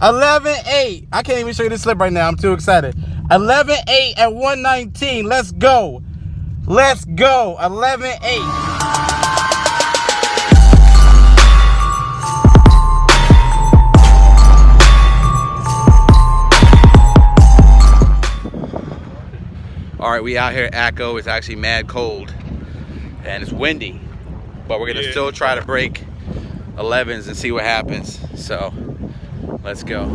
11.8. I can't even show you the slip right now. I'm too excited. 11.8 at 119. Let's go. Let's go. 11.8. All right, we out here at ACO. It's actually mad cold and it's windy, but we're gonna still try to break 11s and see what happens. So let's go.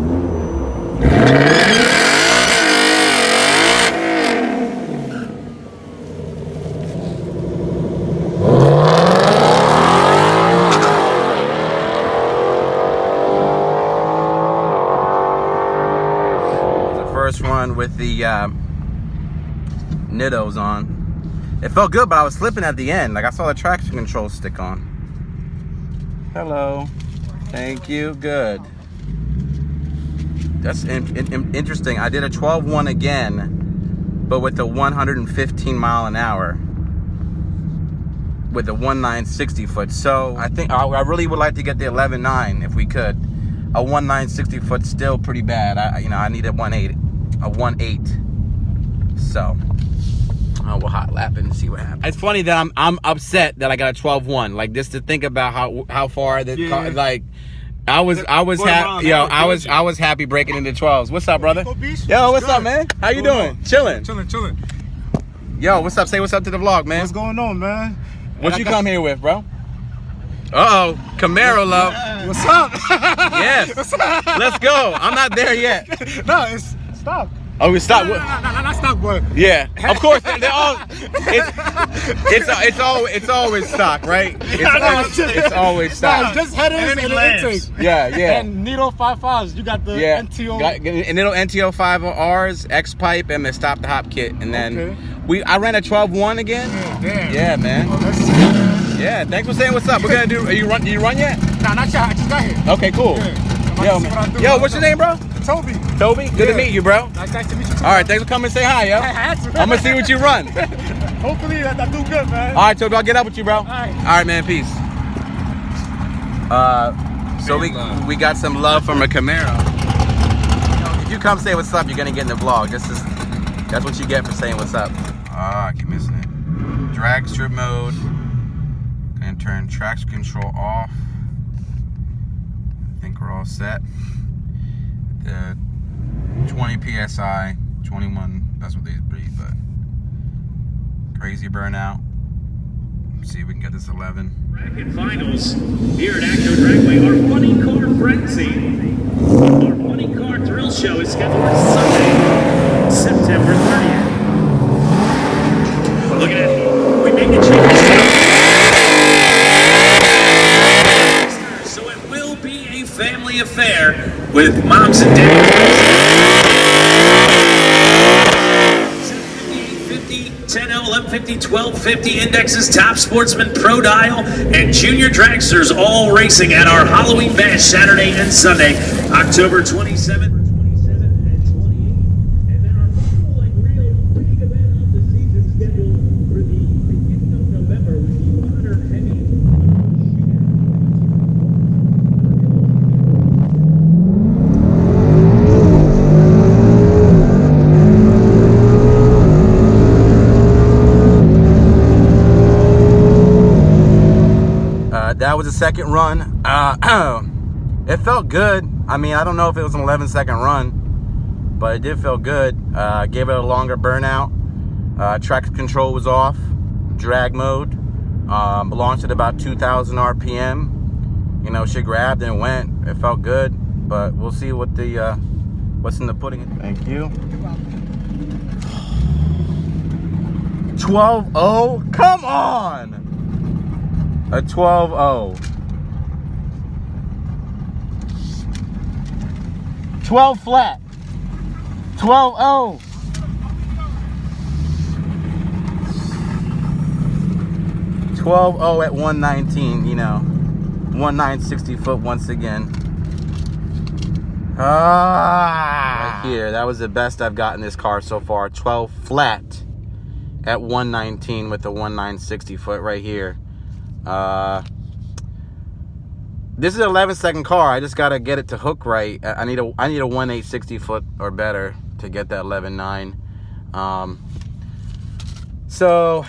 The first one with the NITTOs on. It felt good, but I was slipping at the end. Like I saw the traction control stick on. Hello. Thank you. Good. That's interesting. I did a 12.1 again, but with the 115 mile an hour with the 1960 foot. So I think I really would like to get the 11.9 if we could. A 1960 foot still pretty bad. I need a 1.8. So we'll hot lap it and see what happens. It's funny that I'm upset that I got a 12.1. Like just to think about how far the car, like I was happy. Yo, I was happy breaking into 12s. What's up, brother? Yo, what's up, man? How you doing? Chilling. Yo, what's up? Say what's up to the vlog, man. What's going on, man? What you come here with, bro? Uh-oh, Camaro love. What's up? Yes. What's up? Let's go. I'm not there yet. No, it's stock. Oh, we stopped. No, not stock, but yeah, of course. They're all. It's always stock, right? It's always stock. Just headers and intake. Yeah. And NITTO 55s. You got the NTO. NITTO NTO 5Rs, X pipe, and the stop the hop kit, and then I ran a 12.1 again. Damn. Yeah, man. Oh, that's yeah. Thanks for saying what's up. We're gonna do. Do you run yet? Nah, not yet. I just got here. Okay, cool. Yeah. Yo, what's your name, bro? Toby. Good to meet you, bro. Nice to meet you too. All right, thanks for coming and say hi, yo. I had to. I'm gonna see what you run. Hopefully I do good, man. All right, Toby, I'll get up with you, bro. All right, man, peace. So we got some love from a Camaro. If you come say what's up, you're gonna get in the vlog. That's what you get for saying what's up. I keep missing it. Drag strip mode. Gonna turn traction control off. I think we're all set. The 20 PSI, 21, that's what they breathe, but crazy burnout. Let's see if we can get this 11. Bracket finals here at ACO Dragway. Our Funny Car Frenzy. Our Funny Car Thrill Show is scheduled for Sunday, September 30th. Look at it. We make the changes. So it will be a family affair with moms and dads. 750, 850, 10, 1150, 1250 indexes, top sportsman, pro dial, and junior dragsters all racing at our Halloween Bash Saturday and Sunday, October 27th. That was the second run. It felt good. I mean, I don't know if it was an 11-second run, but it did feel good. Gave it a longer burnout. Traction control was off. Drag mode. Launched at about 2,000 RPM. You know, she grabbed and went. It felt good, but we'll see what the what's in the pudding. Thank you. 12.0. Come on. A 12.0. 12 flat. 12.0. 12.0 at 119, you know. 1960 foot once again. Right here. That was the best I've gotten this car so far. 12 flat at 119 with the 1960 foot right here. This is an 11-second car. I just gotta get it to hook right. I need a 1.8 60 foot or better to get that 11.9. So.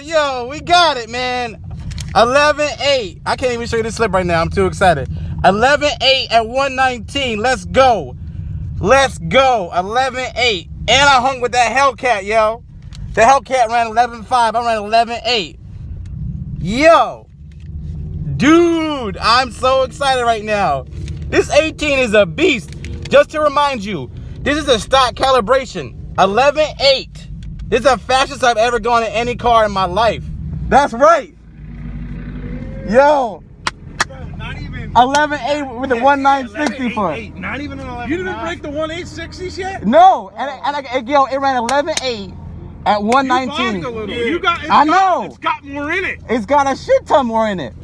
Yo, we got it, man. 11.8. I can't even show you the slip right now. I'm too excited. 11.8 at 119. Let's go. Let's go. 11.8. And I hung with that Hellcat, yo. The Hellcat ran 11.5. I ran 11.8. Yo. Dude, I'm so excited right now. This 18 is a beast. Just to remind you, this is a stock calibration. 11.8. This is the fastest I've ever gone in any car in my life. That's right. Yo. Bro, not even 11.8 with the 1.960 foot. Not even an 11. You didn't break the 1.860s yet? No. Yo, it ran 11.8 at 119. You got, I know. It's got more in it. It's got a shit ton more in it.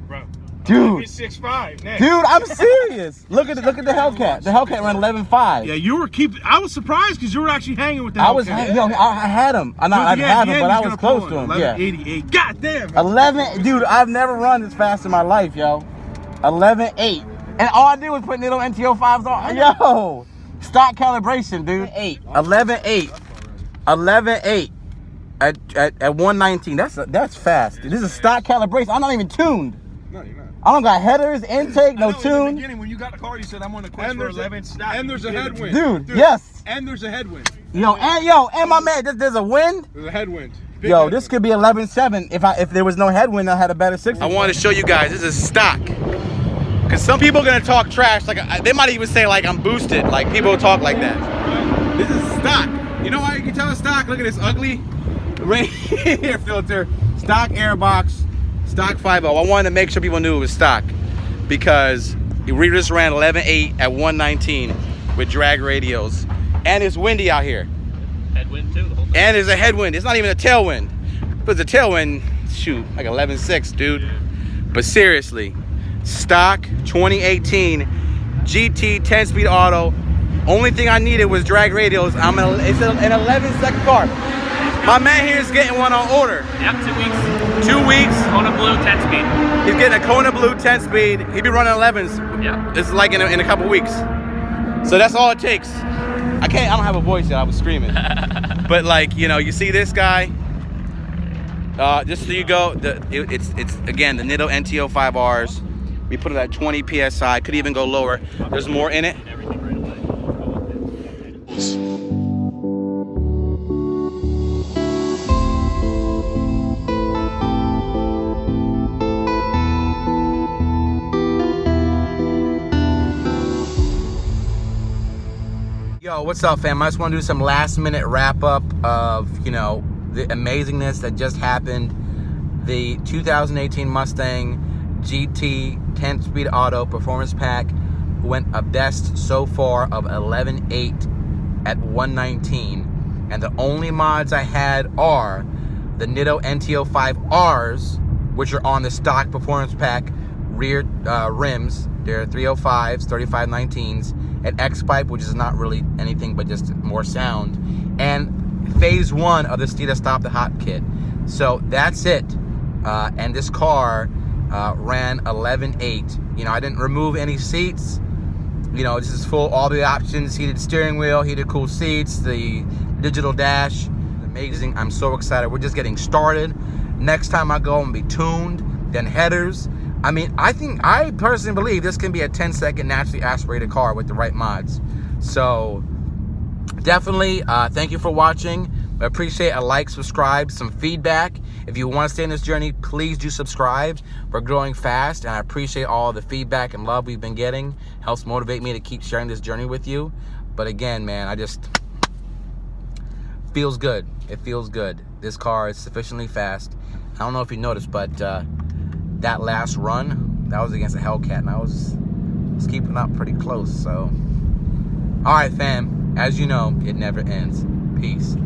Bro. Dude. 6.5 next. Dude, I'm serious. Look at the Hellcat. The Hellcat ran 11.5. Yeah, you were I was surprised because you were actually hanging with the Hellcat. I was hanging. Yo, I had him. I had him, but I was close to him. Yeah. 11.88. God damn. 11. Dude, I've never run this fast in my life, yo. 11.8. And all I did was put NITTO NTO5s on. Yo. Stock calibration, dude. 11.8. 11.8. At 119. That's fast. This is stock calibration. I'm not even tuned. No, you're not. I don't got headers, intake, no In the tune. beginning, when you got the car, you said I'm on the quest for 11 stock. And there's a headwind. Dude, yes. And there's a headwind. And my man, there's a wind. There's a headwind. Yo, this could be 11.7. If there was no headwind, I had a better 60. I wanted to show you guys this is stock. Cause some people are gonna talk trash, like they might even say like I'm boosted, like people talk like that. This is stock. You know why you can tell it's stock? Look at this ugly air filter, stock airbox, stock 5.0. I wanted to make sure people knew it was stock because we just ran 11.8 at 119 with drag radials, and it's windy out here. Headwind too. The whole time. And there's a headwind. It's not even a tailwind. If it's a tailwind, shoot, like 11.6, dude. But seriously, stock 2018 GT 10-speed auto. Only thing I needed was drag radials. It's an 11-second car. My man here is getting one on order. Yep, 2 weeks. 2 weeks. Kona Blue 10-speed. He's getting a Kona Blue 10-speed. He'll be running 11s. Yeah. This is like in a couple weeks. So that's all it takes. I don't have a voice yet. I was screaming. But like, you know, you see this guy. Just so you go, it's again the NITTO NTO5Rs. We put it at 20 psi. Could even go lower. There's more in it. Yo, what's up, fam? I just want to do some last-minute wrap-up of, you know, the amazingness that just happened. The 2018 Mustang GT 10-speed auto performance pack went a best so far of 11.8 at 119, and the only mods I had are the NITTO NTO5Rs, which are on the stock performance pack rear rims. They're 305s, 3519s, and X-Pipe, which is not really anything but just more sound, and phase 1 of the Steeda Stop the Hop kit. So that's it. And this car ran 11.8. You know, I didn't remove any seats. You know, this is full, all the options: heated steering wheel, heated cool seats, the digital dash. Amazing. I'm so excited. We're just getting started. Next time I go, I'm gonna be tuned, then headers. I mean, I personally believe this can be a 10-second naturally aspirated car with the right mods. So definitely thank you for watching. I appreciate a like, subscribe, some feedback. If you want to stay in this journey, please do subscribe. We're growing fast, and I appreciate all the feedback and love we've been getting. Helps motivate me to keep sharing this journey with you. But again, man, feels good. It feels good. This car is sufficiently fast. I don't know if you noticed, but that last run, that was against a Hellcat, and I was keeping up pretty close. So, all right, fam. As you know, it never ends. Peace.